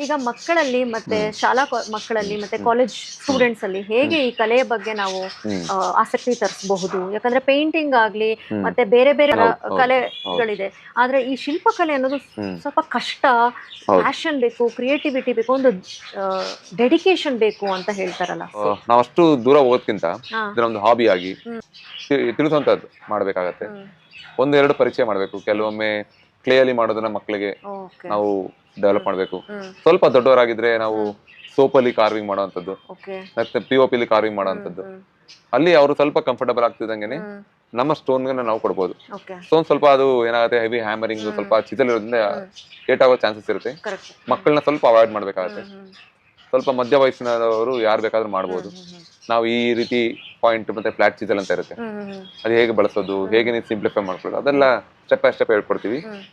ಈಗ ಮಕ್ಕಳಲ್ಲಿ ಮತ್ತೆ ಮಕ್ಕಳಲ್ಲಿ ಮತ್ತೆ ಹ್ಮ್ ಕಾಲೇಜ್ ಹ್ಮ್ ಸ್ಟೂಡೆಂಟ್ಸ್ ಅಲ್ಲಿ ಹೇಗೆ ಹ್ಮ್ ಈ ಕಲೆಯ ಬಗ್ಗೆ ನಾವು ಹ್ಮ್ ಆಸಕ್ತಿ ತರಿಸಬಹುದು? ಯಾಕಂದ್ರೆ ಪೇಂಟಿಂಗ್ ಆಗ್ಲಿ ಹ್ಮ್ ಮತ್ತೆ ಬೇರೆ ಬೇರೆ ಹೌದು ಹೌದು ಹೌದು ಕಲೆಗಳಿದೆ. ಆದ್ರೆ ಈ ಶಿಲ್ಪಕಲೆ ಅನ್ನೋದು ಹ್ಮ್ ಸ್ವಲ್ಪ ಕಷ್ಟ, ಹೌದು. ಪ್ಯಾಷನ್ ಬೇಕು, ಕ್ರಿಯೇಟಿವಿಟಿ ಬೇಕು, ಒಂದು ಡೆಡಿಕೇಶನ್ ಬೇಕು ಅಂತ ಹೇಳ್ತಾರಲ್ಲ. ಸೊ ನಾವಷ್ಟು ದೂರ ಹೋಗೋದ್ಕಿಂತ ಹಾ. ಇದನ್ನೊಂದು ಹಾಬಿ ಆಗಿ ಹ್ಮ್ ತಿಳಿಸುವಂತದ್ದು ಮಾಡ್ಬೇಕಾಗತ್ತೆ. ಹ್ಮ್ ಒಂದೆರಡು ಪರಿಚಯ ಮಾಡಬೇಕು. ಕೆಲವೊಮ್ಮೆ ಕ್ಲೇ ಅಲ್ಲಿ ಮಾಡೋದನ್ನ ಮಕ್ಕಳಿಗೆ ಓಕೆ. ನಾವು ಡೆವಲಪ್ ಹ್ಮ್ ಮಾಡಬೇಕು. ಹ್ಮ್ ಸ್ವಲ್ಪ ದೊಡ್ಡವರಾಗಿದ್ರೆ ನಾವು ಹ್ಮ್ ಸೋಪಲ್ಲಿ ಕಾರ್ವಿಂಗ್ ಮಾಡುವಂಥದ್ದು, ಓಕೆ. ಮತ್ತೆ POP ಕಾರ್ವಿಂಗ್ ಹ್ಮ್ ಮಾಡುವಂಥದ್ದು. ಹ್ಮ್ ಅಲ್ಲಿ ಅವರು ಸ್ವಲ್ಪ ಕಂಫರ್ಟಬಲ್ ಆಗ್ತಿದ್ದಂಗೆನೆ ಹ್ಮ್ ನಮ್ಮ ಸ್ಟೋನ್ಗಳನ್ನ ನಾವು ಕೊಡ್ಬೋದು. ಓಕೆ. ಸ್ಟೋನ್ ಸ್ವಲ್ಪ ಅದು ಏನಾಗುತ್ತೆ, ಹೆವಿ ಹ್ಯಾಮರಿಂಗ್ ಹ್ಮ್ ಸ್ವಲ್ಪ ಚಿತಲ್ ಇರೋದ್ರಿಂದ ಹ್ಮ್ ಏಟಾಗೋ ಚಾನ್ಸಸ್ ಇರುತ್ತೆ. ಕರೆಕ್ಟ್. ಮಕ್ಕಳನ್ನ ಸ್ವಲ್ಪ ಅವಾಯ್ಡ್ ಮಾಡ್ಬೇಕಾಗತ್ತೆ. ಹ್ಮ್ ಹ್ಮ್ ಸ್ವಲ್ಪ ಮಧ್ಯ ವಯಸ್ಸಿನವರು ಯಾರು ಬೇಕಾದ್ರೂ ಹ್ಮ್ ಮಾಡ್ಬೋದು. ಹ್ಮ್ ನಾವು ಈ ರೀತಿ ಪಾಯಿಂಟ್ ಮತ್ತೆ ಫ್ಲಾಟ್ ಚಿತಲ್ ಅಂತ ಇರುತ್ತೆ, ಹ್ಮ್ ಹ್ಮ್ ಅದು ಹೇಗೆ ಬಳಸೋದು, ಹ್ಮ್ ಹೇಗೆ ನೀವು ಸಿಂಪ್ಲಿಫೈ ಮಾಡ್ಕೊಳ್ಳೋದು, ಅದೆಲ್ಲ ಸ್ಟೆಪ್ ಬೈ ಸ್ಟೆಪ್ ಹೇಳ್ಕೊಡ್ತೀವಿ. ಹ್ಮ್